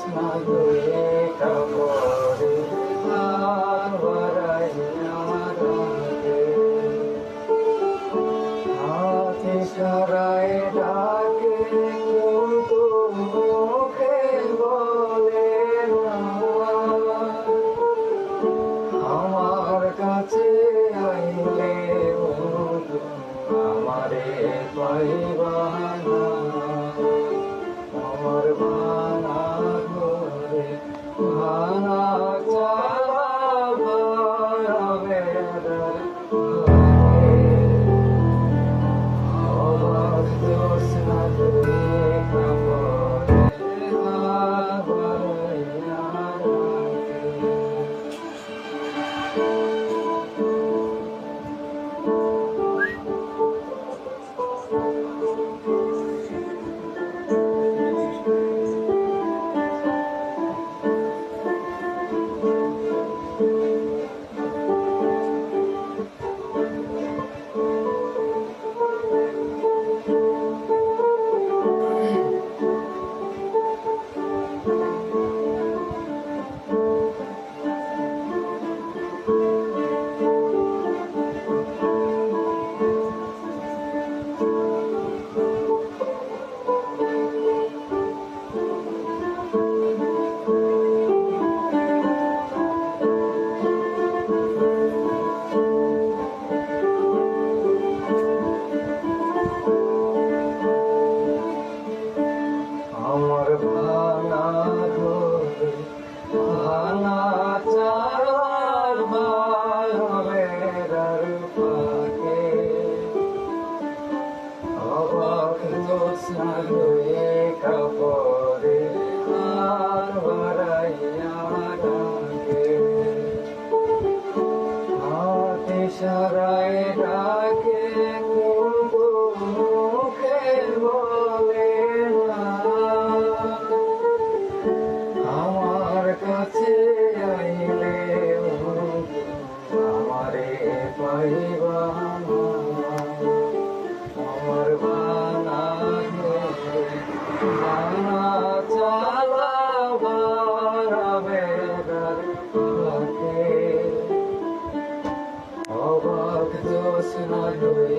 জোৎস্না ধুয়ে কাপড়ে হাত বাড়াইয়া রঙে হাত ইশারায় ডাকে কিন্তু মুখে বলে না আমার কাছে আইলে বন্ধু আমারে পাইবা না আমার ভাঙা ঘরে ভাঙা চালা বেড়ার অবাক জোৎস্না ধুয়ে কাপড়ে হাত বাড়াইয়া রাখে আমার ভাঙা ঘরে ভাঙা চার বেড়ার ফাঁকে অবাক জোৎস্না ধুয়ে কাপড়ে হাত বাড়াইয়া ডাকে হাত ইশারায় ডাকে কিন্তু মুখে বলে না আমার কাছে আইলে আমারে পাইবা না আমার ভাঙা ঘরে ভাঙা চালা বেড়ার ফাঁকে অবাক জোৎস্না ধুয়ে